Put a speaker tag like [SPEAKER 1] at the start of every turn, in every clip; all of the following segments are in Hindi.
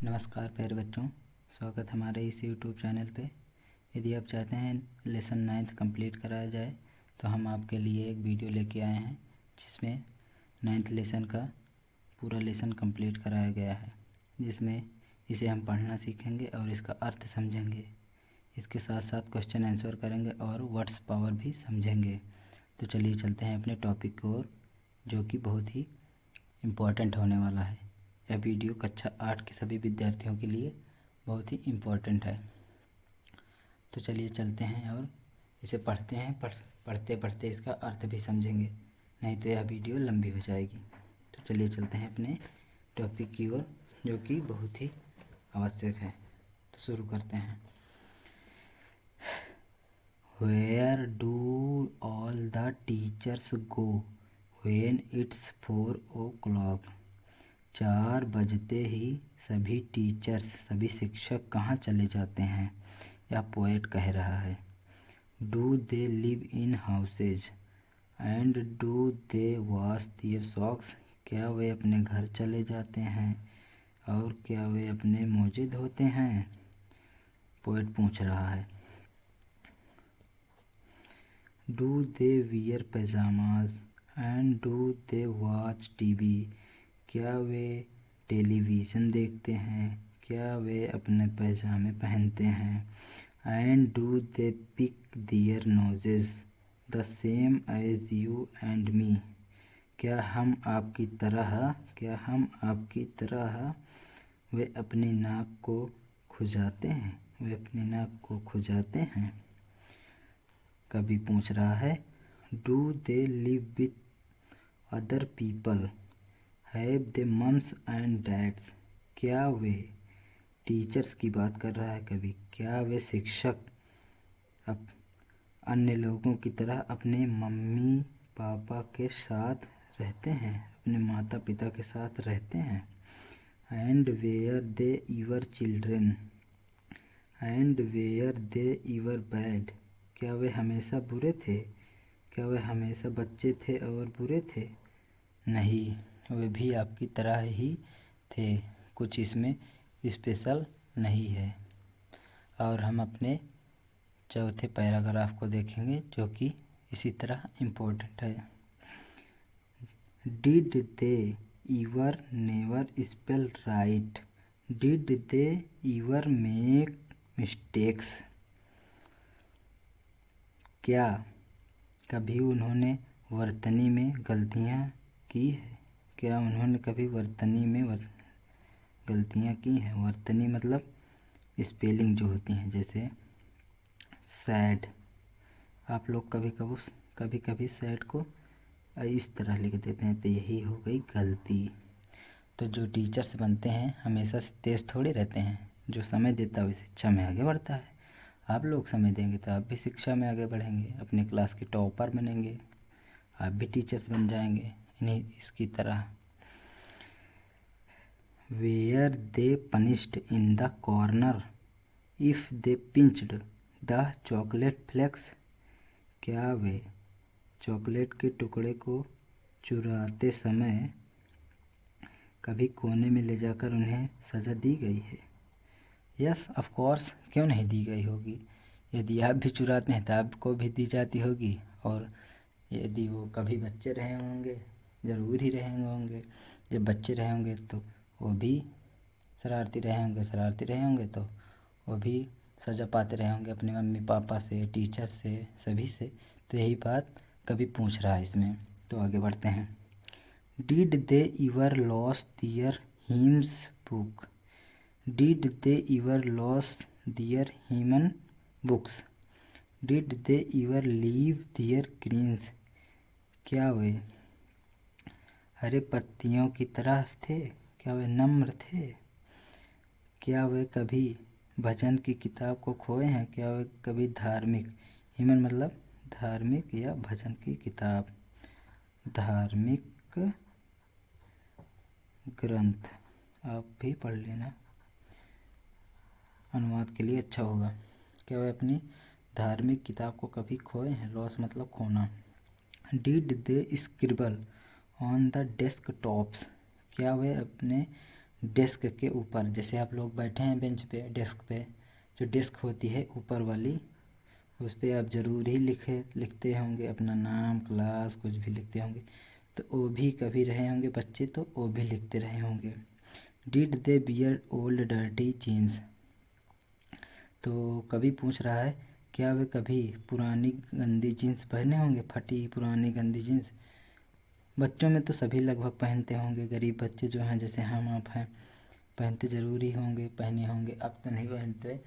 [SPEAKER 1] नमस्कार प्यारे बच्चों, स्वागत हमारे इस यूट्यूब चैनल पे। यदि आप चाहते हैं लेसन 9th कंप्लीट कराया जाए तो हम आपके लिए एक वीडियो लेके आए हैं जिसमें 9th लेसन का पूरा लेसन कंप्लीट कराया गया है, जिसमें इसे हम पढ़ना सीखेंगे और इसका अर्थ समझेंगे। इसके साथ साथ क्वेश्चन आंसर करेंगे और वर्ड्स पावर भी समझेंगे। तो चलिए चलते हैं अपने टॉपिक की ओर, जो कि बहुत ही इम्पोर्टेंट होने वाला है। यह वीडियो कक्षा 8 के सभी विद्यार्थियों के लिए बहुत ही इम्पोर्टेंट है। तो चलिए चलते हैं और इसे पढ़ते हैं। पढ़ते पढ़ते इसका अर्थ भी समझेंगे, नहीं तो यह वीडियो लंबी हो जाएगी। तो चलिए चलते हैं अपने टॉपिक की ओर, जो कि बहुत ही आवश्यक है। तो शुरू करते हैं। Where do all the teachers go when it's 4 o'clock? 4 बजते ही सभी टीचर्स, सभी शिक्षक कहाँ चले जाते हैं? यह पोएट कह रहा है। Do they live in houses and do they wash their socks? क्या वे अपने घर चले जाते हैं और क्या वे अपने मोजे धोते हैं? पोएट पूछ रहा है। Do they wear pajamas and do they watch TV? क्या वे टेलीविज़न देखते हैं? क्या वे अपने पैजामे पहनते हैं? And do they pick their noses the same as you and me? क्या हम आपकी तरह वे अपनी नाक को खुजाते हैं? कभी पूछ रहा है, do they live with other people? Have they mums and dads? क्या वे, टीचर्स की बात कर रहा है कभी, क्या वे शिक्षक अब अन्य लोगों की तरह अपने मम्मी पापा के साथ रहते हैं, अपने माता पिता के साथ रहते हैं? And were they ever children and were they ever bad? क्या वे हमेशा बुरे थे? क्या वे हमेशा बच्चे थे और बुरे थे? नहीं, वे भी आपकी तरह ही थे। कुछ इसमें स्पेशल नहीं है। और हम अपने चौथे पैराग्राफ को देखेंगे, जो कि इसी तरह इम्पोर्टेंट है। Did they ईवर never spell right? Did they ईवर make mistakes? क्या कभी उन्होंने वर्तनी में गलतियाँ की है? क्या उन्होंने कभी वर्तनी में गलतियाँ की हैं? वर्तनी मतलब स्पेलिंग जो होती हैं, जैसे सैड। आप लोग कभी कभी सैड को इस तरह लिख देते हैं, तो यही हो गई गलती। तो जो टीचर्स बनते हैं हमेशा से तेज़ थोड़ी रहते हैं। जो समय देता है वो शिक्षा में आगे बढ़ता है। आप लोग समय देंगे तो आप भी शिक्षा में आगे बढ़ेंगे, अपने क्लास के टॉपर बनेंगे, आप भी टीचर्स बन जाएंगे इन्हीं इसकी तरह। Were they punished in the corner if they pinched the chocolate flakes? क्या वे चॉकलेट के टुकड़े को चुराते समय कभी कोने में ले जाकर उन्हें सज़ा दी गई है? यस ऑफ कोर्स, क्यों नहीं दी गई होगी। यदि आप भी चुराते हैं तो आपको भी दी जाती होगी। और यदि वो कभी बच्चे रहे होंगे, ज़रूर ही रहे होंगे। जब बच्चे रहे होंगे तो वो भी शरारती रहे होंगे तो वो भी सज़ा पाते रहे होंगे अपने मम्मी पापा से, टीचर से, सभी से। तो यही बात कभी पूछ रहा है इसमें। तो आगे बढ़ते हैं। Did they ever lose their hymns book? Did they ever lose their human books? Did they ever leave their greens? क्या वे हरे पत्तियों की तरह थे? क्या वे नम्र थे? क्या वे कभी भजन की किताब को खोए हैं? क्या वे कभी धार्मिक, ह्यूमन मतलब धार्मिक या भजन की किताब, धार्मिक ग्रंथ आप भी पढ़ लेना, अनुवाद के लिए अच्छा होगा। क्या वे अपनी धार्मिक किताब को कभी खोए हैं? लॉस मतलब खोना। Did they scribble on the desk tops? क्या वे अपने डेस्क के ऊपर, जैसे आप लोग बैठे हैं बेंच पे, डेस्क पे जो डेस्क होती है ऊपर वाली, उस पर आप ज़रूर ही लिखते होंगे अपना नाम, क्लास, कुछ भी लिखते होंगे। तो वो भी कभी रहे होंगे बच्चे, तो वो भी लिखते रहे होंगे। Did they wear old dirty jeans, तो कभी पूछ रहा है क्या वे कभी पुरानी गंदी जीन्स पहने होंगे, फटी पुरानी गंदी जीन्स। बच्चों में तो सभी लगभग पहनते होंगे, गरीब बच्चे जो हैं जैसे हम आप हैं पहनते ज़रूरी होंगे, पहने होंगे। अब तो नहीं पहनते,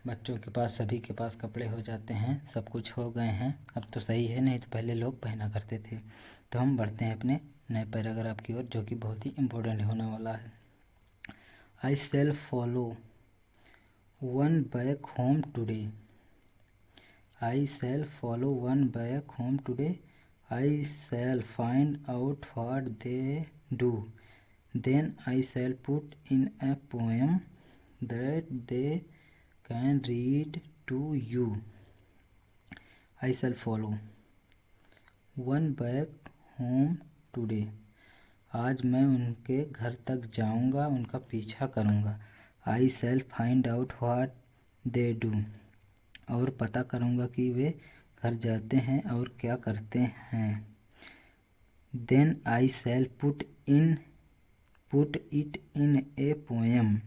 [SPEAKER 1] बच्चों के पास सभी के पास कपड़े हो जाते हैं, सब कुछ हो गए हैं, अब तो सही है, नहीं तो पहले लोग पहना करते थे। तो हम बढ़ते हैं अपने नए पैराग्राफ की ओर, जो कि बहुत ही इम्पोर्टेंट होने वाला है। I shall follow one back home today, I shall follow one back home today, I shall find out what they do, then I shall put in a poem that they can read to you. I shall follow one back home today, आज मैं उनके घर तक जाऊंगा, उनका पीछा करूंगा। I shall find out what they do, और पता करूंगा कि वे घर जाते हैं और क्या करते हैं। Then I shall put it in a poem,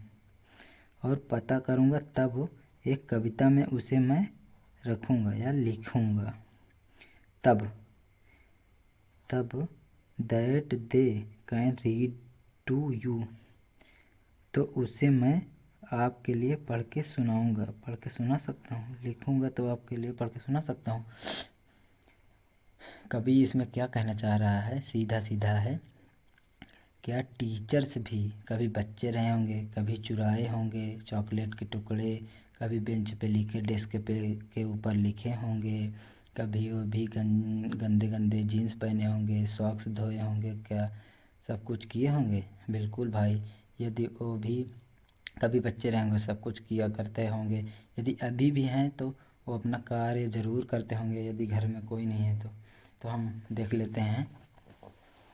[SPEAKER 1] और पता करूंगा तब एक कविता में उसे मैं रखूंगा या लिखूंगा। तब that they can read to you, तो उसे मैं आपके लिए पढ़ के सुनाऊंगा, पढ़ के सुना सकता हूँ, लिखूंगा तो आपके लिए पढ़ के सुना सकता हूँ। कभी इसमें क्या कहना चाह रहा है, सीधा सीधा है, क्या टीचर्स भी कभी बच्चे रहे होंगे, कभी चुराए होंगे चॉकलेट के टुकड़े, कभी बेंच पे लिखे, डेस्क पे के ऊपर लिखे होंगे, कभी वो भी गंदे गंदे जीन्स पहने होंगे, सॉक्स धोए होंगे, क्या सब कुछ किए होंगे? बिल्कुल भाई, यदि वो भी कभी बच्चे रहेंगे सब कुछ किया करते होंगे, यदि अभी भी हैं तो वो अपना कार्य ज़रूर करते होंगे, यदि घर में कोई नहीं है तो हम देख लेते हैं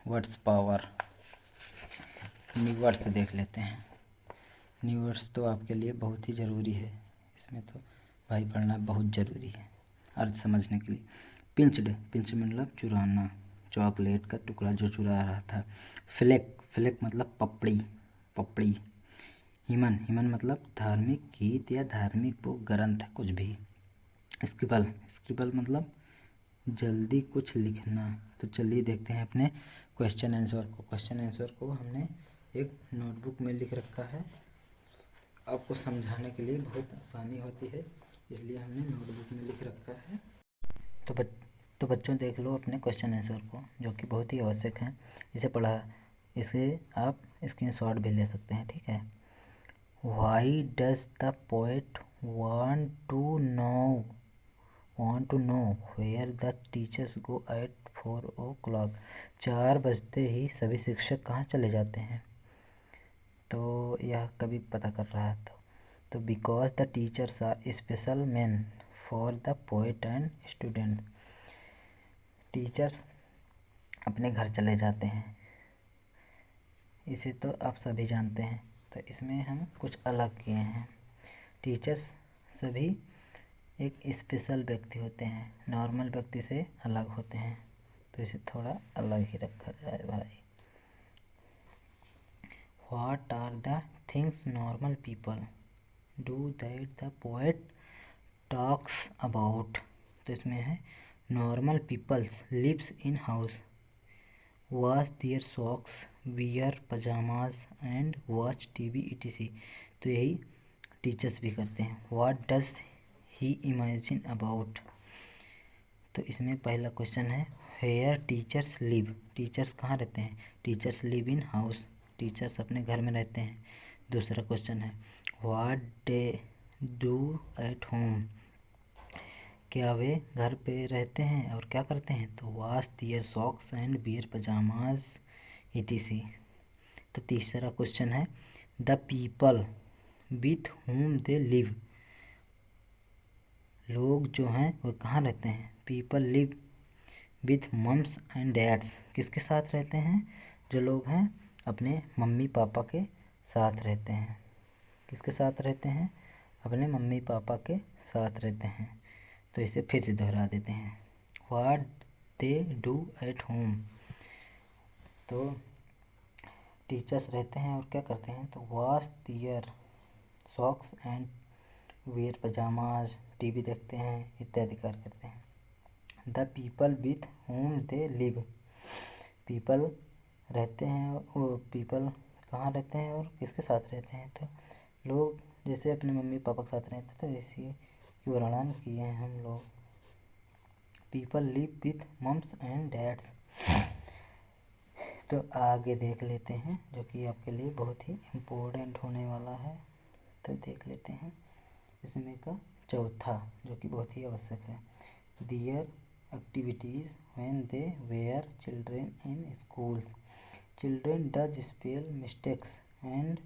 [SPEAKER 1] वर्ड्स पावर, न्यू वर्ड्स देख लेते हैं। न्यू वर्ड्स तो आपके लिए बहुत ही ज़रूरी है, इसमें तो भाई पढ़ना बहुत ज़रूरी है अर्थ समझने के लिए। पिंच मतलब चुराना, चॉकलेट का टुकड़ा जो चुरा रहा था। फ्लेक मतलब पपड़ी। हिमन मतलब धार्मिक गीत या धार्मिक बुक, ग्रंथ, कुछ भी। स्क्रिबल मतलब जल्दी कुछ लिखना। तो चलिए देखते हैं अपने क्वेश्चन आंसर को हमने एक नोटबुक में लिख रखा है, आपको समझाने के लिए बहुत आसानी होती है, इसलिए हमने नोटबुक में लिख रखा है। तो बच्चों देख लो अपने क्वेश्चन आंसर को, जो कि बहुत ही आवश्यक है। इसे पढ़ा, इसे आप स्क्रीनशॉट भी ले सकते हैं, ठीक है। Why does the poet want to know where the teachers go at 4 o'clock, 4 बजते ही सभी शिक्षक कहाँ चले जाते हैं? तो यह कभी पता कर रहा था, तो because the teachers are special man for the poet and student, teachers अपने घर चले जाते हैं, इसे तो आप सभी जानते हैं। तो इसमें हम कुछ अलग किए हैं, टीचर्स सभी एक स्पेशल व्यक्ति होते हैं, नॉर्मल व्यक्ति से अलग होते हैं, तो इसे थोड़ा अलग ही रखा जाए भाई। What are the things normal people do that the poet talks about? तो इसमें है normal people lives in house, wash their socks, wear pajamas and watch TV etc. तो यही टीचर्स भी करते हैं। What does he imagine about? तो इसमें पहला क्वेश्चन है where teachers live, टीचर्स कहाँ रहते हैं? Teachers live in house, teachers अपने घर में रहते हैं। दूसरा क्वेश्चन है what they do at home, क्या वे घर पे रहते हैं और क्या करते हैं? तो wash their socks and wear pyjamas etc. तो तीसरा क्वेश्चन है the people with home they live, लोग जो हैं वो कहाँ रहते हैं? People live with mums and dads, किसके साथ रहते हैं? जो लोग हैं अपने मम्मी पापा के साथ रहते हैं। किसके साथ रहते हैं? अपने मम्मी पापा के साथ रहते हैं। तो इसे फिर से दोहरा देते हैं। What they do at home. तो टीचर्स रहते हैं और क्या करते हैं? तो wash their socks and wear pyjamas, TV देखते हैं इत्यादि कार्य करते हैं। The people with home they live. People रहते हैं, और पीपल कहाँ रहते हैं और किसके साथ रहते हैं? तो लोग जैसे अपने मम्मी पापा के साथ रहते हैं, तो इसी की वर्णन किए हैं हम लोग। People live with mums and dads. तो आगे देख लेते हैं, जो कि आपके लिए बहुत ही इम्पोर्टेंट होने वाला है। तो देख लेते हैं इसमें का चौथा, जो कि बहुत ही आवश्यक है। Their activities when they were children in schools. Children does spell mistakes and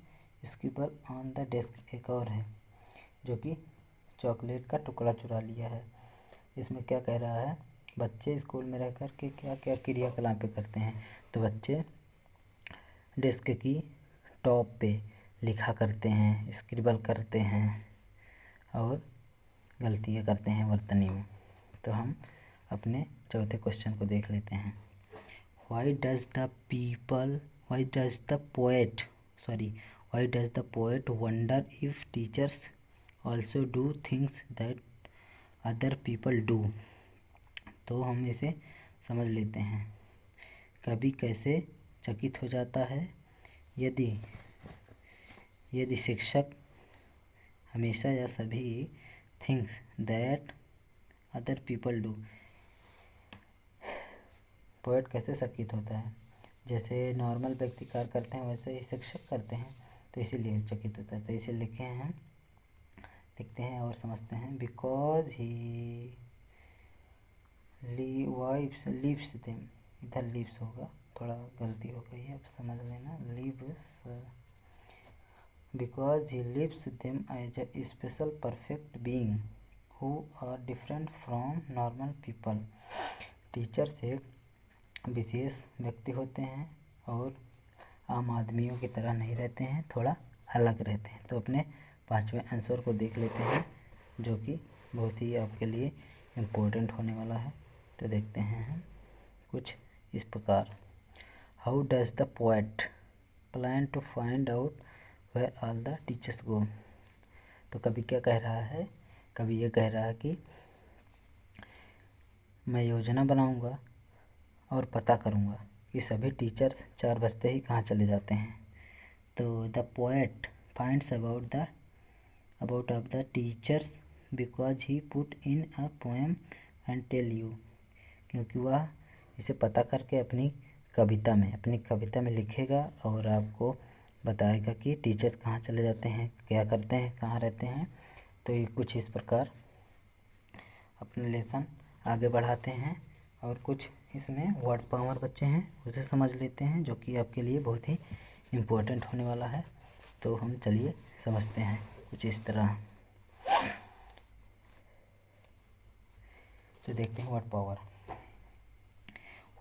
[SPEAKER 1] scribble on the desk. एक और है, जो कि चॉकलेट का टुकड़ा चुरा लिया है। इसमें क्या कह रहा है? बच्चे स्कूल में रह कर के क्या क्या क्रियाकलापें करते हैं? तो बच्चे डेस्क की टॉप पे लिखा करते हैं, स्क्रिबल करते हैं और गलतियाँ करते हैं वर्तनी में। तो हम अपने चौथे क्वेश्चन को देख लेते हैं। Why does the poet wonder if teachers also do things that other people do. तो हम इसे समझ लेते हैं। कवि कैसे चकित हो जाता है यदि शिक्षक हमेशा या सभी things that other people do. Poet कैसे चकित होता है? जैसे नॉर्मल व्यक्ति कार्य करते हैं वैसे ही शिक्षक करते हैं, तो इसीलिए चकित होता है। तो इसे लिखते हैं और समझते हैं। बिकॉज ही लिव्स देम, इधर लिव्स होगा, थोड़ा गलती हो गई है, अब समझ लेना। Lives, because he lives them as a special perfect being who are different from normal people. Teachers एक विशेष व्यक्ति होते हैं और आम आदमियों की तरह नहीं रहते हैं, थोड़ा अलग रहते हैं। तो अपने पांचवें आंसर को देख लेते हैं, जो कि बहुत ही आपके लिए इम्पोर्टेंट होने वाला है। तो देखते हैं हम कुछ इस प्रकार। How does the poet plan to find out where all the teachers go. तो कवि क्या कह रहा है? कवि ये कह रहा है कि मैं योजना बनाऊंगा और पता करूंगा कि सभी टीचर्स 4 बजते ही कहाँ चले जाते हैं। तो the poet finds about of the teachers because he put in a poem and tell you. क्योंकि वह इसे पता करके अपनी कविता में लिखेगा और आपको बताएगा कि टीचर्स कहाँ चले जाते हैं, क्या करते हैं, कहाँ रहते हैं। तो ये कुछ इस प्रकार अपने लेसन आगे बढ़ाते हैं और कुछ इसमें वर्ड पावर बच्चे हैं उसे समझ लेते हैं, जो कि आपके लिए बहुत ही इम्पोर्टेंट होने वाला है। तो हम चलिए समझते हैं कुछ इस तरह। तो देखते हैं word power.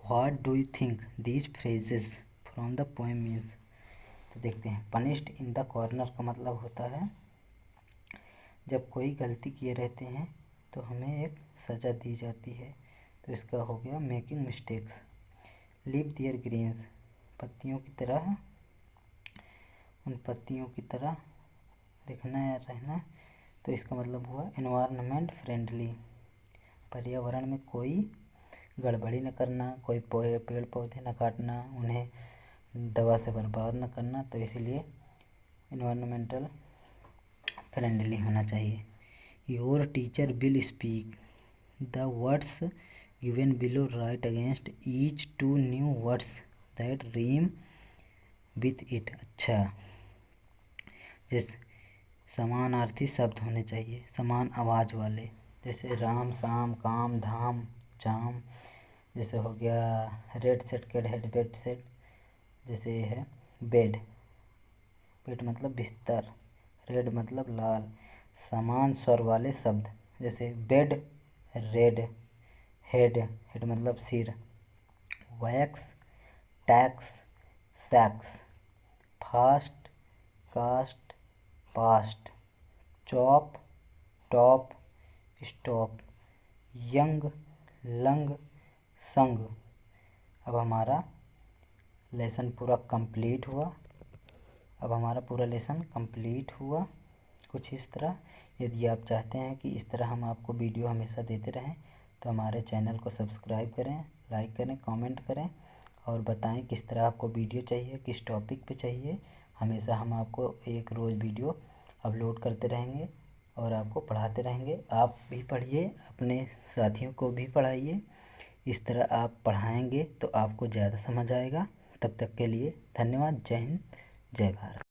[SPEAKER 1] What do you think these phrases from the poem means. तो देखते हैं। पनिश्ड इन द कॉर्नर का मतलब होता है जब कोई गलती किए रहते हैं तो हमें एक सज़ा दी जाती है। तो इसका हो गया मेकिंग मिस्टेक्स। लिव दियर ग्रीन्स, पत्तियों की तरह, उन पत्तियों की तरह दिखना या रहना। तो इसका मतलब हुआ एनवायरनमेंट फ्रेंडली, पर्यावरण में कोई गड़बड़ी न करना, कोई पेड़ पौधे न काटना, उन्हें दवा से बर्बाद न करना। तो इसीलिए एनवायरनमेंटल फ्रेंडली होना चाहिए। Your teacher will speak the words given below right against each 2 new words that rhyme with it. अच्छा, जैसे समानार्थी शब्द होने चाहिए, समान आवाज़ वाले, जैसे राम शाम काम धाम जाम। जैसे हो गया red set केड head bed set. जैसे है बेड मतलब बिस्तर, रेड मतलब लाल। समान स्वर वाले शब्द जैसे बेड रेड, हेड मतलब सिर, wax tax sax, fast cast, past, chop, top, stop, young, lung, sung. अब हमारा लेसन पूरा कंप्लीट हुआ। अब हमारा पूरा लेसन कंप्लीट हुआ कुछ इस तरह। यदि आप चाहते हैं कि इस तरह हम आपको वीडियो हमेशा देते रहें तो हमारे चैनल को सब्सक्राइब करें, लाइक करें, कमेंट करें और बताएं किस तरह आपको वीडियो चाहिए, किस टॉपिक पे चाहिए। हमेशा हम आपको एक रोज़ वीडियो अपलोड करते रहेंगे और आपको पढ़ाते रहेंगे। आप भी पढ़िए, अपने साथियों को भी पढ़ाइए। इस तरह आप पढ़ाएंगे तो आपको ज़्यादा समझ आएगा। तब तक के लिए धन्यवाद। जय हिंद, जय भारत।